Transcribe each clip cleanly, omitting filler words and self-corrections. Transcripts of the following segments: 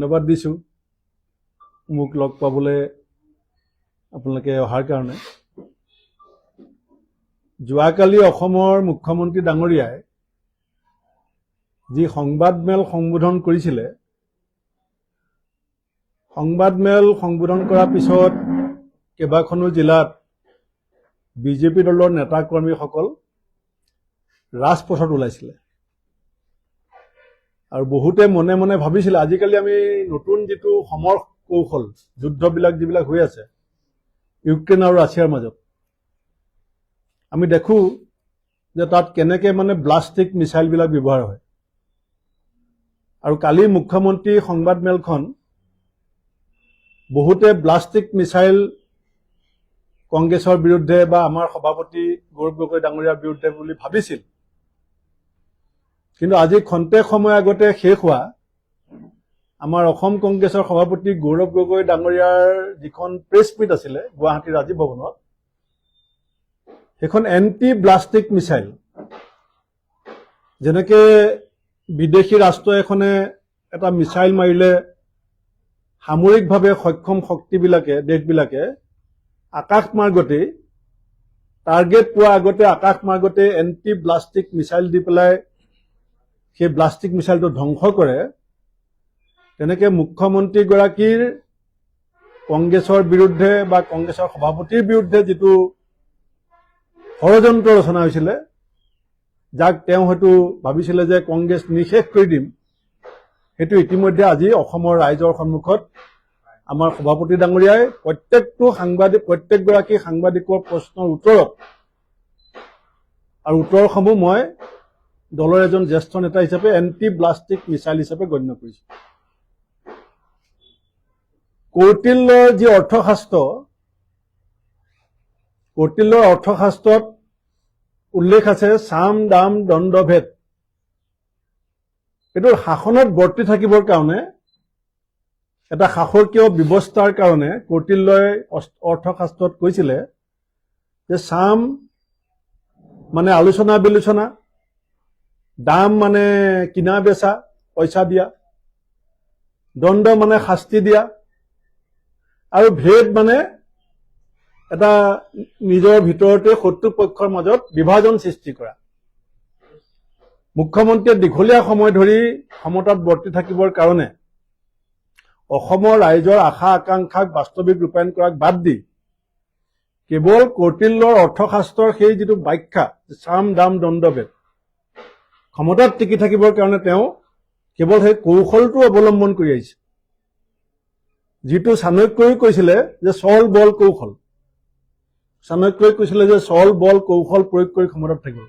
ধন্যবাদ দিছোঁ মোক লগ পাবলৈ আপোনালোকে অহাৰ কাৰণে। যোৱাকালি অসমৰ মুখ্যমন্ত্ৰী ডাঙৰীয়াই যি সংবাদমেল সম্বোধন কৰিছিলে, সংবাদমেল সম্বোধন কৰাৰ পিছত কেইবাখনো জিলাত বিজেপি দলৰ নেতা কৰ্মীসকল ৰাজপথত ওলাইছিলে আৰু বহুতে মনে মনে ভাবিছিলে আজিকালি আমি নতুন যিটো সমৰ কৌশল যুদ্ধবিলাক যিবিলাক হৈ আছে ইউক্ৰেইন আৰু ৰাছিয়াৰ মাজত, আমি দেখোঁ যে তাত কেনেকৈ ব্লাষ্টিক মিছাইলবিলাক ব্যৱহাৰ হয়। আৰু কালি মুখ্যমন্ত্ৰীৰ সংবাদমেলখন বহুতে ব্লাষ্টিক মিছাইল কংগ্ৰেছৰ বিৰুদ্ধে বা আমাৰ সভাপতি গৌৰৱ গগৈ ডাঙৰীয়াৰ বিৰুদ্ধে বুলি ভাবিছিল, কিন্তু আজি খন্তেক সময় আগতে শেষ হোৱা আমাৰ অসম কংগ্ৰেছৰ সভাপতি গৌৰৱ গগৈ ডাঙৰীয়াৰ যিখন প্ৰেছ মিট আছিলে গুৱাহাটীৰ ৰাজীৱ ভৱনত, সেইখন এণ্টি ব্লাষ্টিক মিছাইল, যেনেকৈ বিদেশী ৰাষ্ট্ৰ এখনে এটা মিছাইল মাৰিলে সামৰিকভাৱে সক্ষম শক্তিবিলাকে দেশবিলাকে আকাশমাৰ্গতেই টাৰ্গেট পোৱাৰ আগতে আকাশমাৰ্গতে এণ্টি ব্লাষ্টিক মিছাইল দি পেলাই সেই ব্লাষ্টিক মিছাইলটো ধ্বংস কৰে, তেনেকৈ মুখ্যমন্ত্ৰীগৰাকীৰ কংগ্ৰেছৰ বিৰুদ্ধে বা কংগ্ৰেছৰ সভাপতিৰ বিৰুদ্ধে যিটো ষড়যন্ত্ৰ ৰচনা হৈছিলে, যাক তেওঁ হয়তো ভাবিছিলে যে কংগ্ৰেছ নিঃশেষ কৰি দিম, সেইটো ইতিমধ্যে আজি অসমৰ ৰাইজৰ সন্মুখত আমাৰ সভাপতি ডাঙৰীয়াই প্ৰত্যেকগৰাকী সাংবাদিকৰ প্ৰশ্নৰ উত্তৰত আৰু উত্তৰসমূহ মই দলৰ এজন জ্যেষ্ঠ নেতা হিচাপে এণ্টি ব্লাষ্টিক মিছাইল হিচাপে গণ্য কৰিছোঁ। কৌটিল্যৰ যি অৰ্থশাস্ত্ৰত উল্লেখ আছে সাম দাম দণ্ডভেদ, এইটো শাসনত বৰ্তি থাকিবৰ কাৰণে এটা শাসকীয় ব্যৱস্থাৰ কাৰণে কৌটিল্যই অৰ্থশাস্ত্ৰত কৈছিলে যে সাম মানে আলোচনা বিলোচনা, দাম মানে কিনা বেচা পইচা দিয়া, দণ্ড মানে শাস্তি দিয়া, আৰু ভেদ মানে এটা নিজৰ ভিতৰতে শত্ৰুপক্ষৰ মাজত বিভাজন সৃষ্টি কৰা। মুখ্যমন্ত্ৰীয়ে দীঘলীয়া সময় ধৰি ক্ষমতাত বৰ্তি থাকিবৰ কাৰণে অসমৰ ৰাইজৰ আশা আকাংক্ষাক বাস্তৱিক ৰূপায়ণ কৰাক বাদ দি কেৱল কৌটিল্যৰ অৰ্থশাস্ত্ৰৰ সেই যিটো ব্যাখ্যা সাম দাম দণ্ডভেদ, ক্ষমতাত টিকি থাকিবৰ কাৰণে তেওঁ কেৱল সেই কৌশলটো অৱলম্বন কৰি আহিছে, যিটো চাণক্যই কৈছিলে যে চল বল কৌশল। চাণক্যই কৈছিলে যে চল বল কৌশল প্ৰয়োগ কৰি ক্ষমতাত থাকিব।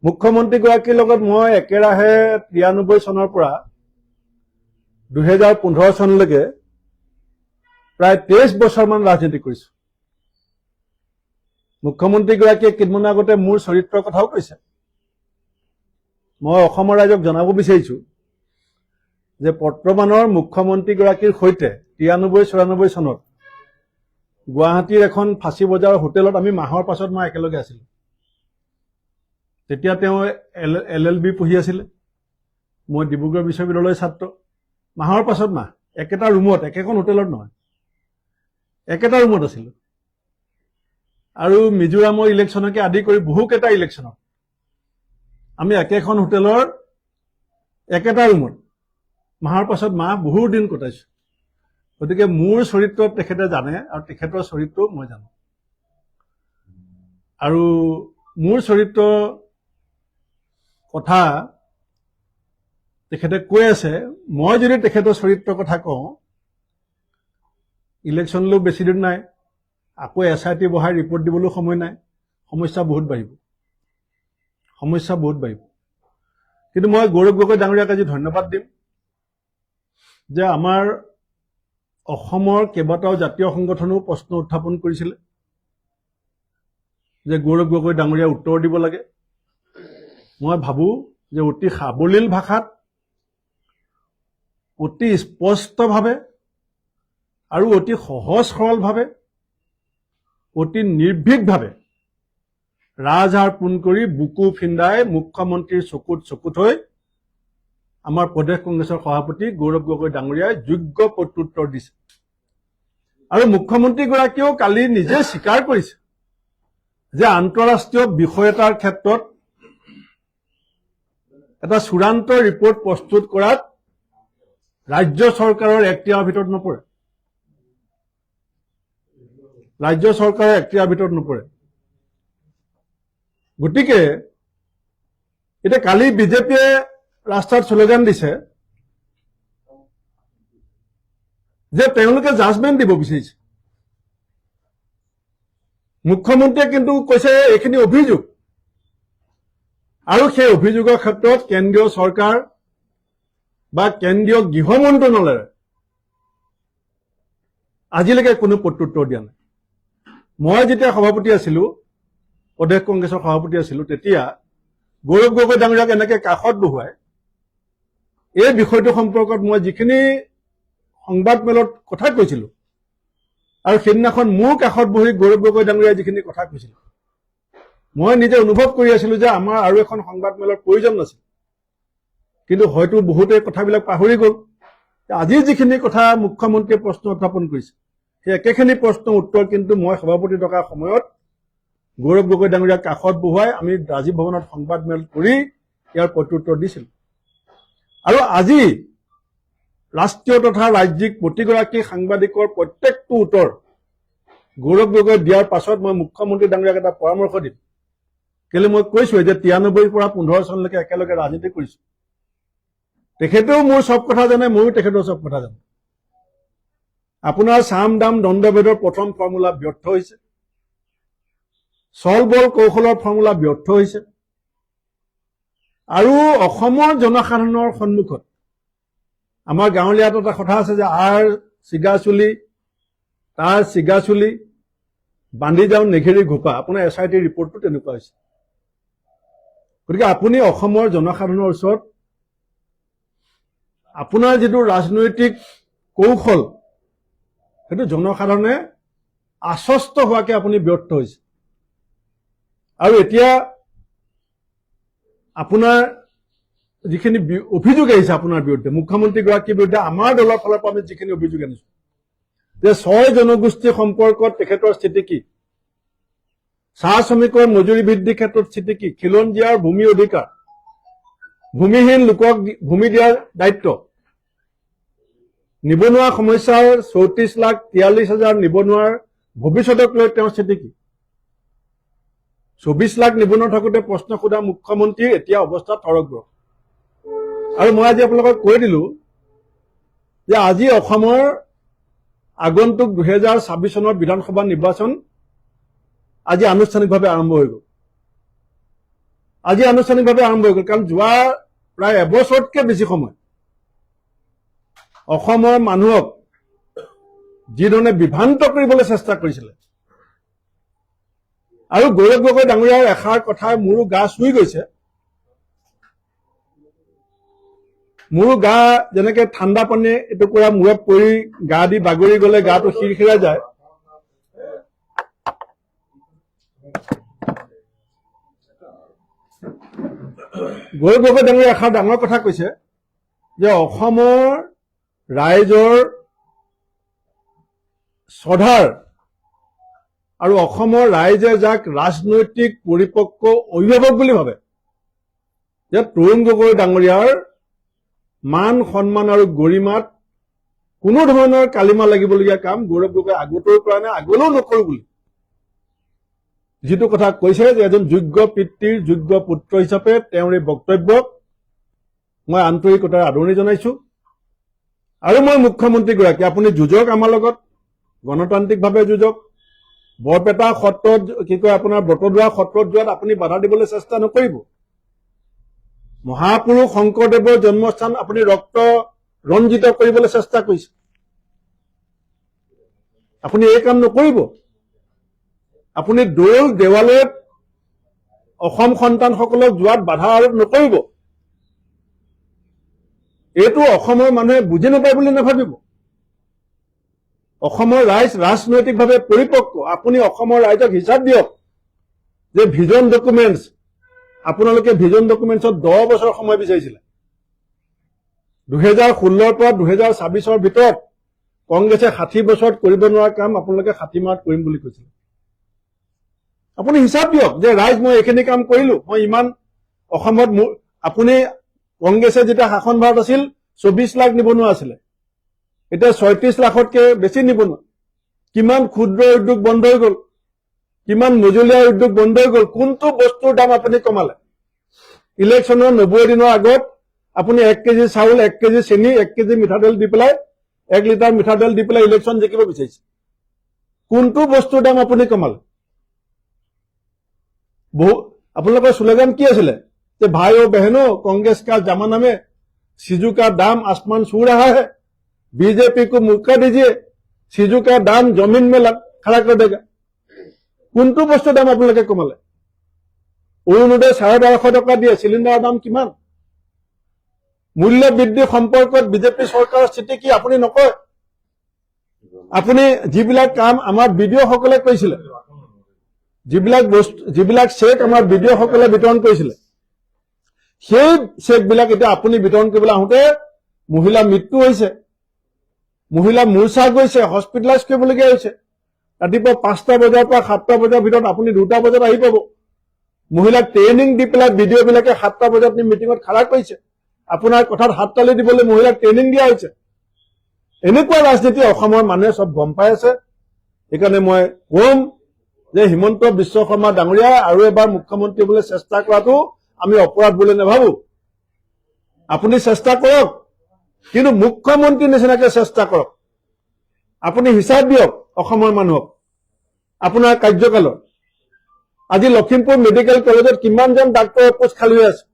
মুখ্যমন্ত্ৰীগৰাকীৰ লগত মই একেৰাহে 93 চনৰ পৰা 2015 চনলৈকে প্ৰায় 23 বছৰমান ৰাজনীতি কৰিছোঁ। মুখ্যমন্ত্ৰীগৰাকীয়ে কেইদিনমান আগতে মোৰ চৰিত্ৰৰ কথাও কৈছে। মই অসমৰ ৰাইজক জনাব বিচাৰিছোঁ যে বৰ্তমানৰ মুখ্যমন্ত্ৰীগৰাকীৰ সৈতে 93-94 চনত গুৱাহাটীৰ এখন ফাঁচী বজাৰৰ হোটেলত আমি মাহৰ পাছত মাহ একেলগে আছিলোঁ। তেতিয়া তেওঁ LLB পঢ়ি আছিলে, মই ডিব্ৰুগড় বিশ্ববিদ্যালয়ৰ ছাত্ৰ। মাহৰ পাছত মাহ একেটা ৰুমত, একেখন হোটেলত নহয়, একেটা ৰুমত আছিলোঁ। আৰু মিজোৰামৰ ইলেকশ্যনকে আদি কৰি বহুকেইটা ইলেকশ্যনত আমি একেখন হোটেলৰ একেটা ৰুমত মাহৰ পাছত মাহ বহু দিন কটাইছোঁ। গতিকে মোৰ চৰিত্ৰ তেখেতে জানে আৰু তেখেতৰ চৰিত্ৰ মই জানো। আৰু মোৰ চৰিত্ৰ কথা তেখেতে কৈ আছে, মই যদি তেখেতৰ চৰিত্ৰৰ কথা কওঁ, ইলেকশ্যনলৈও বেছি দিন নাই, আকৌ SIT বহাই ৰিপৰ্ট দিবলৈও সময় নাই, সমস্যা বহুত বাঢ়িব। কিন্তু মই গৌৰৱ গগৈ ডাঙৰীয়াক আজি ধন্যবাদ দিম যে আমাৰ অসমৰ কেইবাটাও জাতীয় সংগঠনেও প্ৰশ্ন উত্থাপন কৰিছিলে যে গৌৰৱ গগৈ ডাঙৰীয়া উত্তৰ দিব লাগে। মই ভাবোঁ যে অতি সাৱলীল ভাষাত, অতি স্পষ্টভাৱে আৰু অতি সহজ সৰলভাৱে, অতি নিৰ্ভীকভাৱে ৰাজহাড় পোন কৰি বুকু ফিন্দাই মুখ্যমন্ত্ৰীৰ চকুত হৈ আমাৰ প্ৰদেশ কংগ্ৰেছৰ সভাপতি গৌৰৱ গগৈ ডাঙৰীয়াই যোগ্য প্ৰত্যুত্তৰ দিছে আৰু মুখ্যমন্ত্ৰীগৰাকীয়েও কালি নিজে স্বীকাৰ কৰিছে যে আন্তঃৰাষ্ট্ৰীয় বিষয় এটাৰ ক্ষেত্ৰত এটা চূড়ান্ত ৰিপৰ্ট প্ৰস্তুত কৰাত ৰাজ্য চৰকাৰৰ এখতিয়াৰৰ ভিতৰত নপৰে। ৰাজ্য চৰকাৰৰ এখতিয়াৰৰ ভিতৰত নপৰে। গতিকে এতিয়া কালি বিজেপিয়ে ৰাস্তাত শ্লোগান দিছে যে তেওঁলোকে জাজমেণ্ট দিব বিচাৰিছে। মুখ্যমন্ত্ৰীয়ে কিন্তু কৈছে এইখিনি অভিযোগ আৰু সেই অভিযোগৰ ক্ষেত্ৰত কেন্দ্ৰীয় চৰকাৰ বা কেন্দ্ৰীয় গৃহ মন্ত্ৰণালয়ে আজিলৈকে কোনো প্ৰত্যুত্তৰ দিয়া নাই। মই যেতিয়া সভাপতি আছিলো, প্ৰদেশ কংগ্ৰেছৰ সভাপতি আছিলো, তেতিয়া গৌৰৱ গগৈ ডাঙৰীয়াক এনেকে কাষত বহুৱাই এই বিষয়টো সম্পৰ্কত মই যিখিনি সংবাদ মেলত কথা কৈছিলো আৰু সেইদিনাখন মোৰ কাষত বহি গৌৰৱ গগৈ ডাঙৰীয়াই যিখিনি কথা কৈছিল, মই নিজে অনুভৱ কৰি আছিলো যে আমাৰ আৰু এখন সংবাদ মেলৰ প্ৰয়োজন নাছিল। কিন্তু হয়তো বহুতে কথাবিলাক পাহৰি গ'ল। আজি যিখিনি কথা মুখ্যমন্ত্ৰীয়ে প্ৰশ্ন উত্থাপন কৰিছে, সেই একেখিনি প্ৰশ্নৰ উত্তৰ কিন্তু মই সভাপতি থকাৰ সময়ত গৌৰৱ গগৈ ডাঙৰীয়াক কাষত বহুৱাই আমি ৰাজীৱ ভৱনত সংবাদ মেল কৰি ইয়াৰ প্ৰত্যুত্তৰ দিছিলো। আৰু আজি ৰাষ্ট্ৰীয় তথা ৰাজ্যিক প্ৰতিগৰাকী সাংবাদিকৰ প্ৰত্যেকটো উত্তৰ গৌৰৱ গগৈ দিয়াৰ পাছত মই মুখ্যমন্ত্ৰী ডাঙৰীয়াক এটা পৰামৰ্শ দিম। কেলৈ মই কৈছোৱে যে 93ৰ পৰা 15 চনলৈকে একেলগে ৰাজনীতি কৰিছো। তেখেতেও মোৰ চব কথা জানে, ময়ো তেখেতৰ চব কথা জানো। আপোনাৰ চাম দাম দণ্ডভেদৰ প্ৰথম ফৰ্মুলা ব্যৰ্থ হৈছে, চল বল কৌশলৰ ফৰ্মুলা ব্যৰ্থ হৈছে আৰু অসমৰ জনসাধাৰণৰ সন্মুখত আমাৰ গাঁৱলীয়াত এটা কথা আছে যে আৰ চিগা চুলি তাৰ চিগা চুলি বান্ধি যাওঁ নেঘেৰি ঘোপা। আপোনাৰ SIT ৰিপৰ্টটো তেনেকুৱা হৈছে। গতিকে আপুনি অসমৰ জনসাধাৰণৰ ওচৰত আপোনাৰ যিটো ৰাজনৈতিক কৌশল, সেইটো জনসাধাৰণে আশ্বস্ত হোৱাকে আপুনি ব্যৰ্থ হৈছে। আৰু এতিয়া আপোনাৰ যিখিনি অভিযোগ আহিছে আপোনাৰ বিৰুদ্ধে, মুখ্যমন্ত্ৰীগৰাকীৰ বিৰুদ্ধে আমাৰ দলৰ ফালৰ পৰা আমি যিখিনি অভিযোগ আনিছো যে 6 জনগোষ্ঠী সম্পৰ্কত তেখেতৰ স্থিতি কি, চাহ শ্ৰমিকৰ মজুৰি বৃদ্ধিৰ ক্ষেত্ৰত স্থিতি কি, খিলঞ্জীয়াৰ ভূমি অধিকাৰ, ভূমিহীন লোকক ভূমি দিয়াৰ দায়িত্ব, নিবনুৱা সমস্যাৰ 34,43,000 নিবনুৱাৰ ভৱিষ্যতক লৈ তেওঁৰ স্থিতি কি। 24 লাখ নিবনুৱা থাকোঁতে প্ৰশ্ন সোধা মুখ্যমন্ত্ৰীৰ এতিয়া অৱস্থা থৰকবৰ। আৰু মই আজি আপোনালোকক কৈ দিলো যে আজি অসমৰ আগন্তুক 2026 চনৰ বিধানসভা নিৰ্বাচন আজি আনুষ্ঠানিকভাৱে আৰম্ভ হৈ গ'ল। আজি আনুষ্ঠানিকভাৱে আৰম্ভ হৈ গ'ল, কাৰণ যোৱা প্ৰায় এবছৰতকৈ বেছি সময় অসমৰ মানুহক যিধৰণে বিভ্ৰান্ত কৰিবলৈ চেষ্টা কৰিছিলে আৰু গৌৰৱ গগৈ ডাঙৰীয়াৰ এষাৰ কথাই মোৰো গা চুই গৈছে। মোৰো গা যেনেকে ঠাণ্ডা পানী এটুকুৰা মূৰত পৰি গা দি বাগৰি গলে গাটো শিৰশিৰাই যায়, গৌৰৱ গগৈ ডাঙৰীয়াই এষাৰ ডাঙৰ কথা কৈছে যে অসমৰ ৰাইজৰ শ্ৰদ্ধাৰ আৰু অসমৰ ৰাইজে যাক ৰাজনৈতিক পৰিপক্ক অভিভাৱক বুলি ভাবে, যে তৰুণ গগৈ ডাঙৰীয়াৰ মান সন্মান আৰু গৰিমাত কোনো ধৰণৰ কালিমা লাগিবলগীয়া কাম গৌৰৱ গগৈ আগতেও কৰা নাই, আগলৈও নকৰো বুলি যিটো কথা কৈছে যে এজন যোগ্য পিতৃৰ যোগ্য পুত্ৰ হিচাপে তেওঁৰ এই বক্তব্যক মই আন্তৰিকতাৰে আদৰণি জনাইছো। আৰু মই মুখ্যমন্ত্ৰীগৰাকী, আপুনি যুঁজক আমাৰ লগত, গণতান্ত্ৰিকভাৱে যুঁজক। বৰপেটা সত্ৰত কি কয় আপোনাৰ বটদ্ৰৱা সত্ৰত যোৱাত আপুনি বাধা দিবলৈ চেষ্টা নকৰিব। মহাপুৰুষ শংকৰদেৱৰ জন্মস্থান আপুনি ৰক্ত ৰঞ্জিত কৰিবলৈ চেষ্টা কৰিছে, আপুনি এই কাম নকৰিব। আপুনি দৌল দেৱালয়ত অসম সন্তানসকলক যোৱাত বাধা আৰোপ নকৰিব। এইটো অসমৰ মানুহে বুজি নাপায় বুলি নাভাবিব। অসমৰ ৰাইজ ৰাজনৈতিকভাৱে পৰিপক্ক। আপুনি অসমৰ ৰাইজক হিচাপ দিয়ক যে ভিজন ডকুমেণ্টছ, আপোনালোকে ভিজন ডকুমেণ্টছত 10 বছৰ সময় বিচাৰিছিলে, 2016 পৰা 2024 ভিতৰত কংগ্ৰেছে 60 বছৰত কৰিব নোৱাৰা কাম আপোনালোকে 60 মাহত কৰিম বুলি কৈছিল। আপুনি হিচাপ দিয়ক যে ৰাইজ মই এইখিনি কাম কৰিলো, মই ইমান অসমত আপুনি কংগ্ৰেছে যেতিয়া শাসনভাৰত আছিল 24 লাখ নিবনুৱা আছিলে, এতিয়া 36 লাখতকৈ বেছি নিবনুৱা। কিমান ক্ষুদ্ৰ উদ্যোগ বন্ধ হৈ গ'ল, কিমান মজলীয়া উদ্যোগ বন্ধ হৈ গ'ল। কোনটো বস্তুৰ দাম আপুনি কমালে? ইলেকশ্যনৰ 90 দিনৰ আগত আপুনি 1 কেজি চাউল, 1 কেজি চেনি, 1 কেজি মিঠাতেল দি পেলাই 1 লিটাৰ মিঠাতেল দি পেলাই ইলেকশ্যন জিকিব বিচাৰিছে। কোনটো বস্তুৰ দাম আপুনি কমালে? আপোনালোকৰ শ্লোগান কি আছিলে যে ভাই ও बहनों कांग्रेस का जमाना में सीजू का दाम आसमान छू रहा है, बीजेपी को मौका दीजिए, सीजू का दाम जमीन में खड़ा कर देगा। কোনটো বস্তুৰ দাম আপোনালোকে কমালে? অৰুণোদয় 1250 টকা দিয়ে, চিলিণ্ডাৰৰ দাম কিমান? মূল্য বৃদ্ধি সম্পৰ্কত বিজেপি চৰকাৰৰ স্থিতি কি আপুনি নকয়? আপুনি যিবিলাক কাম আমাৰ বিডিঅ'সকলে কৈছিলে, যিবিলাক চেক আমাৰ বিডিঅ'সকলে বিতৰণ কৰিছিলে, সেই চেকবিলাক এতিয়া আপুনি বিতৰণ কৰিবলৈ আহোঁতে মহিলা মৃত্যু হৈছে, মহিলা মূৰ্ছা গৈছে, হস্পিটেলাইজ কৰিবলগীয়া হৈছে। ৰাতিপুৱা 5টা বজাৰ পৰা 7টা বজাৰ ভিতৰত আপুনি 2টা বজাত আহি পাব। মহিলাক ট্ৰেইনিং দি পেলাই বিডিঅ'বিলাকে 7টা বজাত নি মিটিঙত খাৰা কৰিছে। আপোনাৰ কথাত হাত তালি দিবলৈ মহিলাক ট্ৰেইনিং দিয়া হৈছে। এনেকুৱা ৰাজনীতি অসমৰ মানুহে চব গম পাই আছে। সেইকাৰণে মই কম যে হিমন্ত বিশ্ব শৰ্মা ডাঙৰীয়া আৰু এবাৰ মুখ্যমন্ত্ৰী হ'বলৈ চেষ্টা কৰাটো আমি অপৰাধ বুলি নাভাবো। আপুনি চেষ্টা কৰক, কিন্তু মুখ্যমন্ত্ৰীৰ নিচিনাকৈ চেষ্টা কৰক। আপুনি হিচাপ দিয়ক অসমৰ মানুহক আপোনাৰ কাৰ্যকালৰ। আজি লখিমপুৰ মেডিকেল কলেজত কিমানজন ডাক্তৰৰ পোষ্ট খালী হৈ আছে।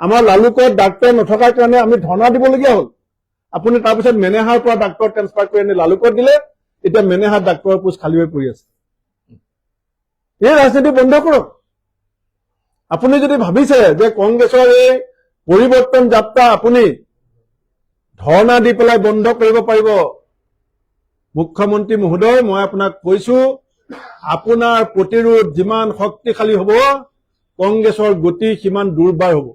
আমাৰ লালুকত ডাক্তৰ নথকাৰ কাৰণে আমি ধৰ্ণা দিবলগীয়া হ'ল। আপুনি তাৰপিছত মেনেহাৰ পৰা ডাক্তৰ ট্ৰেন্সফাৰ কৰি আনি লালুকত দিলে, এতিয়া মেনেহাৰ ডাক্তৰৰ পোষ্ট খালী হৈ পৰি আছে। এই ৰাজনীতি বন্ধ কৰক। আপুনি যদি ভাবিছে যে কংগ্ৰেছৰ এই পৰিৱৰ্তন যাত্ৰা আপুনি ধৰ্ণা দি পেলাই বন্ধ কৰিব পাৰিব, মুখ্যমন্ত্ৰী মহোদয় মই আপোনাক কৈছো, আপোনাৰ প্ৰতিৰোধ যিমান শক্তিশালী হ'ব কংগ্ৰেছৰ গতি সিমান দুৰ্বাৰ হ'ব।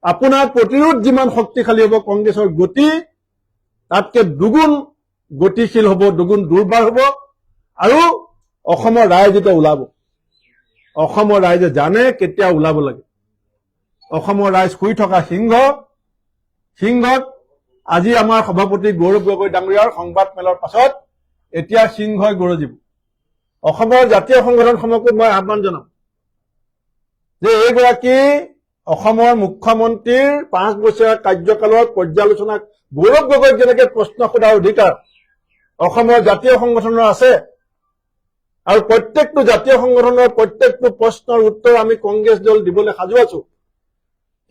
আপোনাৰ প্ৰতিৰোধ যিমান শক্তিশালী হ'ব কংগ্ৰেছৰ গতি তাতকৈ দুগুণ গতিশীল হ'ব, দুগুণ দুৰ্বাৰ হ'ব। আৰু অসমৰ ৰাইজ এতিয়া ওলাব। অসমৰ ৰাইজে জানে কেতিয়া ওলাব লাগে। অসমৰ ৰাইজ শুই থকা সিংহক আজি আমাৰ সভাপতি গৌৰৱ গগৈ ডাঙৰীয়াৰ সংবাদ মেলৰ পাছত এতিয়া সিংহই গৰজিব। অসমৰ জাতীয় সংগঠনসমূহকো মই আহ্বান জনাম যে এইগৰাকী অসমৰ মুখ্যমন্ত্ৰীৰ 5 বছৰীয়া কাৰ্যকালৰ পৰ্যালোচনা গৌৰৱ গগৈক যেনেকে প্ৰশ্ন সোধাৰ অধিকাৰ অসমৰ জাতীয় সংগঠনৰ আছে, আৰু প্ৰত্যেকটো জাতীয় সংগঠনৰ প্ৰত্যেকটো প্ৰশ্নৰ উত্তৰ আমি কংগ্ৰেছ দল দিবলৈ সাজু আছো।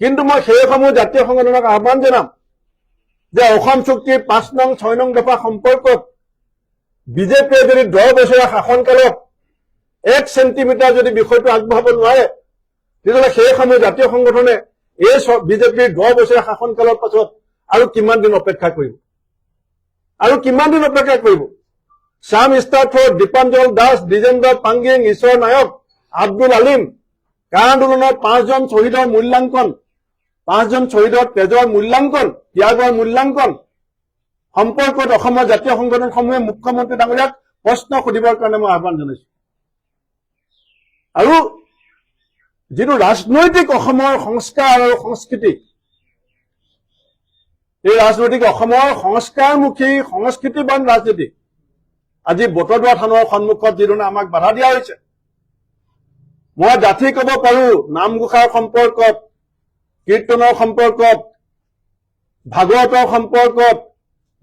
কিন্তু মই সেইসমূহ জাতীয় সংগঠনক আহ্বান জনাম যে অসম চুক্তিৰ 5 নং 6 নং দফা সম্পৰ্কত বিজেপিয়ে যদি 10 বছৰীয়া শাসনকালত 1 চেণ্টিমিটাৰ যদি বিষয়টো আগবঢ়াব নোৱাৰে, তেতিয়াহ'লে সেইসমূহ জাতীয় সংগঠনে এই বিজেপিৰ 10 বছৰীয়া শাসনকালৰ পাছত আৰু কিমান দিন অপেক্ষা কৰিব? শ্যাম ষ্টাৰ্থৰ, দীপাঞ্জল দাস, দ্বিজেন্দ্ৰ পাংগিং, ঈশ্বৰ নায়ক, আব্দুল আলিম, কা আন্দোলনৰ 5 জন শ্বহীদৰ মূল্যাংকন, 5 জন শ্বহীদৰ তেজৰ মূল্যাংকন, ত্যাগৰ মূল্যাংকন সম্পৰ্কত অসমৰ জাতীয় সংগঠনসমূহে মুখ্যমন্ত্ৰী ডাঙৰীয়াক প্ৰশ্ন সুধিবৰ কাৰণে মই আহ্বান জনাইছো। আৰু যিটো ৰাজনৈতিক অসমৰ সংস্কাৰ আৰু সংস্কৃতি, এই ৰাজনৈতিক অসমৰ সংস্কাৰমুখী সংস্কৃতিবান ৰাজনীতি আজি বটদ্ৰৱা থানৰ সন্মুখত যিধৰণে আমাক বাধা দিয়া হৈছে, মই ডাঠি ক'ব পাৰো নামঘোষাৰ সম্পৰ্কত, কীৰ্তনৰ সম্পৰ্কত, ভাগৱতৰ সম্পৰ্কত,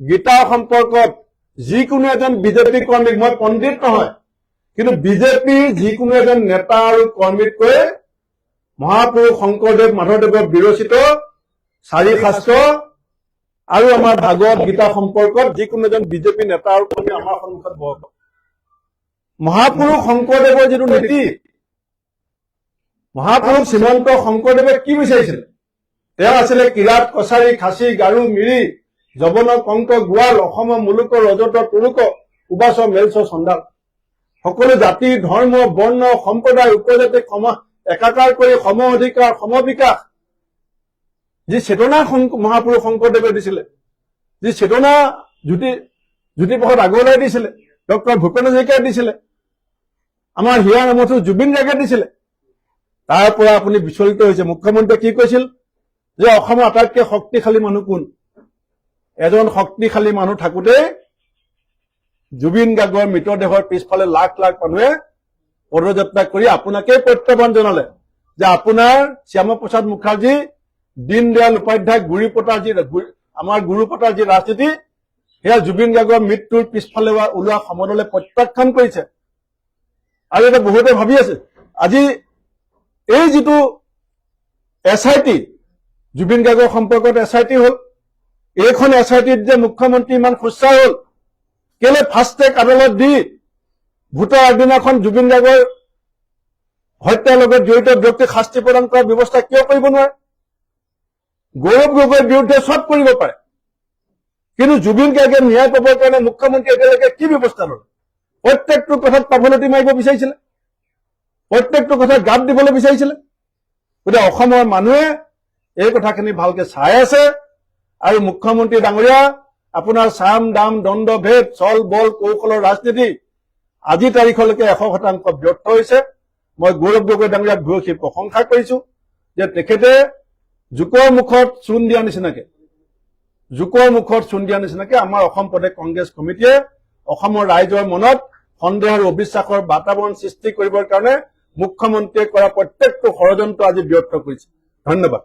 গীতাৰ সম্পৰ্কত যিকোনো এজন বিজেপি কৰ্মীক, মই পণ্ডিত নহয়, কিন্তু বিজেপিৰ যিকোনো এজন নেতা আৰু কৰ্মীতকৈ মহাপুৰুষ শংকৰদেৱ মাধৱদেৱৰ বিৰচিত 4 শাস্ত্ৰ আৰু আমাৰ ভাগৱত গীতা সম্পৰ্কত যিকোনো এজন বিজেপি নেতা আৰু কৰ্মী আমাৰ সন্মুখত বহক। মহাপুৰুষ শংকৰদেৱৰ যিটো নীতি, মহাপুৰুষ শ্ৰীমন্ত শংকৰদেৱে কি বিচাৰিছিল? তেওঁ আছিলে কিৰাত, কছাৰী, খাচী, গাৰো, মিৰি, যৱন, কংক, গোৱাল, অসমৰ মুলুক, ৰজত, তুৰুক, উবাচ, মেলচ, চণ্ডাল। সকলো জাতি, ধৰ্ম, বৰ্ণ, সম্প্ৰদায়, উপজাতি একাকাৰ কৰি সম অধিকাৰ, সম বিকাশ যি চেতনা মহাপুৰুষ শংকৰদেৱে দিছিলে, যি চেতনা জ্যোতিপ্ৰসাদ আগৰৱালাই দিছিলে, ডক্টৰ ভূপেন হাজৰিকাই দিছিলে, আমাৰ হিয়া নামতো জুবিন গাৰ্গে দিছিলে, তাৰ পৰা আপুনি বিচলিত হৈছে। মুখ্যমন্ত্ৰীয়ে কি কৈছিল যে অসমৰ আটাইতকৈ শক্তিশালী মানুহ কোন? এজন শক্তিশালী মানুহ থাকোঁতে জুবিন গাৰ্গৰ মৃতদেহৰ পিছফালে লাখ লাখ মানুহে পদযাত্ৰা কৰি আপোনাকেই প্ৰত্যাহ্বান জনালে যে আপোনাৰ শ্যামাপ্ৰসাদ মুখাৰ্জী, দীনদয়াল উপাধ্যায়, আমাৰ গুৰু পতাৰ যি ৰাজনীতি, সেয়া জুবিন গাৰ্গৰ মৃত্যুৰ পিছফালে ওলোৱা সমদলে প্ৰত্যাখ্যান কৰিছে। আৰু এটা বহুতে ভাবি আছে, আজি এই যিটো SIT, জুবিন গাৰ্গৰ সম্পৰ্কত SIT হ'ল, এইখন SITত যে মুখ্যমন্ত্ৰী ইমান খুচা হ'ল, কেলে ফাষ্ট ট্ৰেক আদালত দি ভোটৰ আগদিনাখন জুবিন গাৰ্গৰ হত্যাৰ লগত জড়িত ব্যক্তিক শাস্তি প্ৰদান কৰাৰ ব্যৱস্থা কিয় কৰিব নোৱাৰে? গৌৰৱ গগৈৰ বিৰুদ্ধে চব কৰিব পাৰে, কিন্তু জুবিন গাৰ্গে ন্যায় পাবৰ কাৰণে মুখ্যমন্ত্ৰী এতিয়ালৈকে কি ব্যৱস্থা ললে? প্ৰত্যেকটো কথাত পাভলতি মাৰিব বিচাৰিছিলে, প্ৰত্যেকটো কথাত গাত দিবলৈ বিচাৰিছিলে। গতিকে অসমৰ মানুহে এই কথাখিনি ভালকে চাই আছে। আৰু মুখ্যমন্ত্ৰী ডাঙৰীয়া, আপোনাৰ চাম দাম দণ্ড ভেদ চল বল কৌশলৰ ৰাজনীতি আজি তাৰিখলৈকে 100% ব্যৰ্থ হৈছে। মই গৌৰৱ গগৈ ডাঙৰীয়াক ভূয়সী প্ৰশংসা কৰিছো যে তেখেতে জোকৰ মুখত চূণ দিয়া নিচিনাকে আমাৰ অসম প্ৰদেশ কংগ্ৰেছ কমিটিয়ে অসমৰ ৰাইজৰ মনত সন্দেহ আৰু অবিশ্বাসৰ বাতাবৰণ সৃষ্টি কৰিবৰ কাৰণে মুখ্যমন্ত্ৰীয়ে কৰা প্ৰত্যেকটো ষড়যন্ত্ৰ আজি ব্যৰ্থ কৰিছে। ধন্যবাদ।